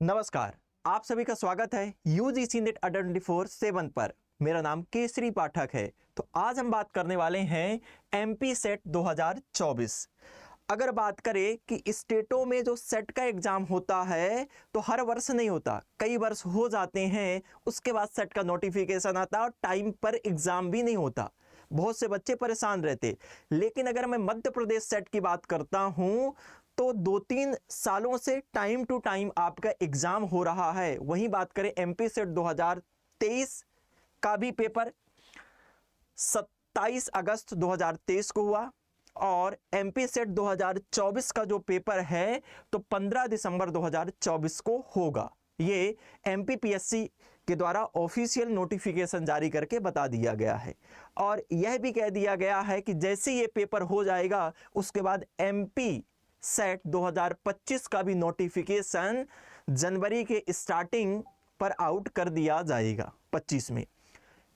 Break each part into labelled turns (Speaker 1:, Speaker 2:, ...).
Speaker 1: नमस्कार, आप सभी का स्वागत है यूजीसी नेट अड्डा 24/7 पर। मेरा नाम केसरी पाठक है। तो आज हम बात करने वाले हैं एमपी सेट 2024। अगर बात करें कि स्टेटों में जो सेट का एग्जाम होता है तो हर वर्ष नहीं होता, कई वर्ष हो जाते हैं, उसके बाद सेट का नोटिफिकेशन आता है और टाइम पर एग्जाम भी नहीं होता। बहुत से बच्चे परेशान रहते। लेकिन अगर मैं मध्य प्रदेश सेट की बात करता हूं तो 2-3 सालों से टाइम टू टाइम आपका एग्जाम हो रहा है। वहीं बात करें एमपी सेट 2023 का भी पेपर 27 अगस्त 2023 को हुआ और एमपी सेट 2024 का जो पेपर है तो 15 दिसंबर 2024 को होगा। ये एमपीपीएससी के द्वारा ऑफिशियल नोटिफिकेशन जारी करके बता दिया गया है और यह भी कह दिया गया है कि जैसे ये पेपर हो जाएगा उसके बाद एमपी सेट 2025 का भी नोटिफिकेशन जनवरी के स्टार्टिंग पर आउट कर दिया जाएगा 25 में।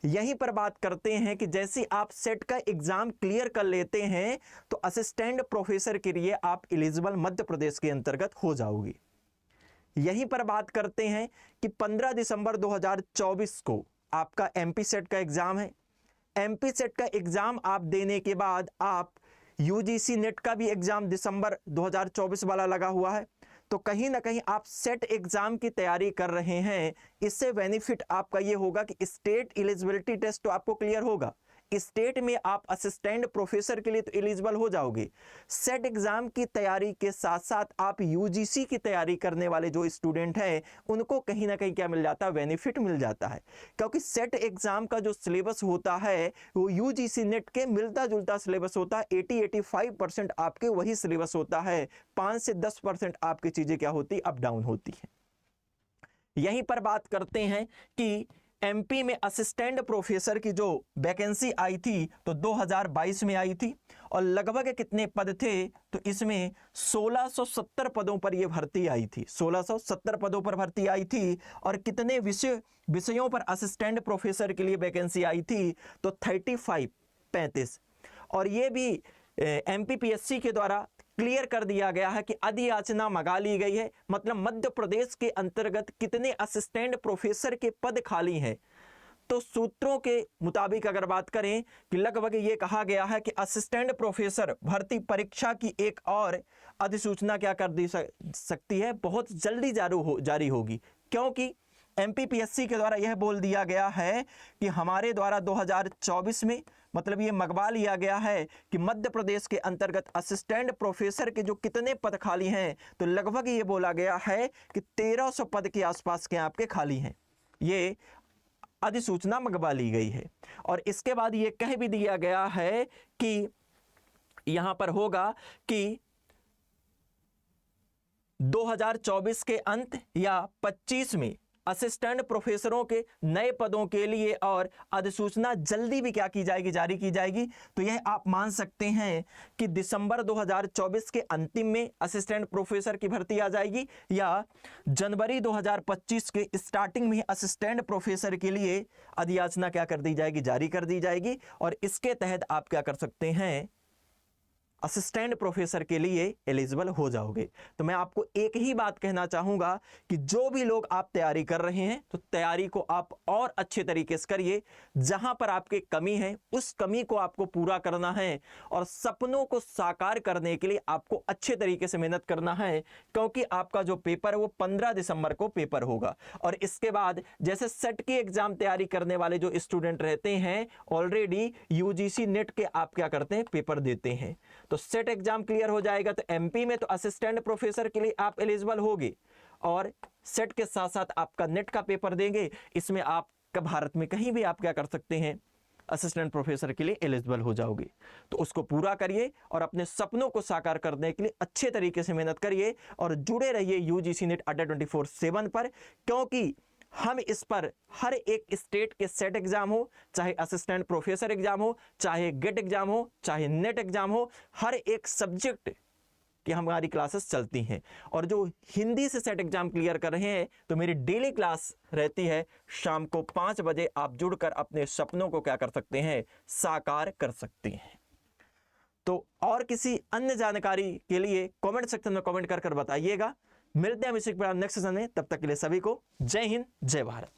Speaker 1: यहीं पर बात करते हैं कि जैसे आप सेट का एग्जाम क्लियर कर लेते हैं तो असिस्टेंट प्रोफेसर के लिए आप एलिजिबल मध्य प्रदेश के अंतर्गत हो जाओगे। यहीं पर बात करते हैं कि 15 दिसंबर 2024 को आपका एमपी सेट का एग्जाम है। एमपी सेट का एग्जाम आप देने के बाद आप यूजीसी नेट का भी एग्जाम दिसंबर 2024 वाला लगा हुआ है। तो कहीं ना कहीं आप सेट एग्जाम की तैयारी कर रहे हैं। इससे बेनिफिट आपका ये होगा कि स्टेट एलिजिबिलिटी टेस्ट तो आपको क्लियर होगा, स्टेट में आप असिस्टेंट प्रोफेसर के लिए तो एलिजिबल हो जाओगे। सेट एग्जाम की तैयारी के साथ साथ आप यूजीसी की तैयारी करने वाले जो स्टूडेंट हैं उनको कहीं ना कहीं क्या मिल जाता है, बेनिफिट मिल जाता है। क्योंकि सेट एग्जाम का जो सिलेबस होता है वो यूजीसी नेट के मिलता जुलता सिलेबस होता है। 80-85% आपके वही सिलेबस होता है, 5 से 10% आपकी चीजें क्या होती, अप डाउन होती है। यहीं पर बात करते हैं कि एमपी में असिस्टेंट प्रोफेसर की जो वैकेंसी आई थी तो 2022 में आई थी और लगभग कितने पद थे तो इसमें 1670 पदों पर यह भर्ती आई थी। 1670 पदों पर भर्ती आई थी और कितने विषयों पर असिस्टेंट प्रोफेसर के लिए वैकेंसी आई थी तो 35 और ये भी एमपीपीएससी के द्वारा क्लियर कर दिया गया है कि अधियाचना मंगा ली गई है। मतलब मध्य प्रदेश के अंतर्गत कितने असिस्टेंट प्रोफेसर के पद खाली हैं तो सूत्रों के मुताबिक अगर बात करें कि लगभग ये कहा गया है कि असिस्टेंट प्रोफेसर भर्ती परीक्षा की एक और अधिसूचना क्या कर दी सकती है, बहुत जल्दी जारी होगी। क्योंकि एमपीपीएससी के द्वारा यह बोल दिया गया है कि हमारे द्वारा 2024 में मतलब ये मंगवा लिया गया है कि मध्य प्रदेश के अंतर्गत असिस्टेंट प्रोफेसर के जो कितने पद खाली हैं तो लगभग ये बोला गया है कि 1300 पद के आसपास के आपके खाली हैं। ये अधिसूचना मंगवा ली गई है और इसके बाद ये कह भी दिया गया है कि यहां पर होगा कि 2024 के अंत या 25 में असिस्टेंट प्रोफेसरों के नए पदों के लिए और अधिसूचना जल्दी भी क्या की जाएगी, जारी की जाएगी। तो यह आप मान सकते हैं कि दिसंबर 2024 के अंतिम में असिस्टेंट प्रोफेसर की भर्ती आ जाएगी या जनवरी 2025 के स्टार्टिंग में असिस्टेंट प्रोफेसर के लिए अधियाचना क्या कर दी जाएगी, जारी कर दी जाएगी और इसके तहत आप क्या कर सकते हैं, असिस्टेंट प्रोफेसर के लिए एलिजिबल हो जाओगे। तो मैं आपको एक ही बात कहना चाहूंगा कि जो भी लोग आप तैयारी कर रहे हैं तो तैयारी को आप और अच्छे तरीके से करिए। जहां पर आपकी कमी है उस कमी को आपको पूरा करना है और सपनों को साकार करने के लिए आपको अच्छे तरीके से मेहनत करना है। क्योंकि आपका जो पेपर है वो 15 दिसंबर को पेपर होगा और इसके बाद जैसे सेट की एग्जाम तैयारी करने वाले जो स्टूडेंट रहते हैं ऑलरेडी यूजीसी नेट के आप क्या करते हैं, पेपर देते हैं। तो सेट एग्जाम क्लियर हो जाएगा तो एमपी में तो असिस्टेंट प्रोफेसर के लिए आप एलिजिबल होगे और सेट के साथ साथ आपका नेट का पेपर देंगे। इसमें आप भारत में कहीं भी आप क्या कर सकते हैं, असिस्टेंट प्रोफेसर के लिए एलिजिबल हो जाओगे। तो उसको पूरा करिए और अपने सपनों को साकार करने के लिए अच्छे तरीके से मेहनत करिए और जुड़े रहिए यूजीसी नेट अड्डा 24/7 पर। क्योंकि हम इस पर हर एक स्टेट के सेट एग्जाम हो, चाहे असिस्टेंट प्रोफेसर एग्जाम हो, चाहे गेट एग्जाम हो, चाहे नेट एग्जाम हो, हर एक सब्जेक्ट की हमारी क्लासेस चलती हैं। और जो हिंदी से सेट एग्जाम क्लियर कर रहे हैं तो मेरी डेली क्लास रहती है शाम को 5 बजे। आप जुड़कर अपने सपनों को क्या कर सकते हैं, साकार कर सकते हैं। तो और किसी अन्य जानकारी के लिए कमेंट सेक्शन में कमेंट कर बताइएगा। मिलते हैं हम इसी के नेक्स्ट सेशन में, तब तक के लिए सभी को जय हिंद जय भारत।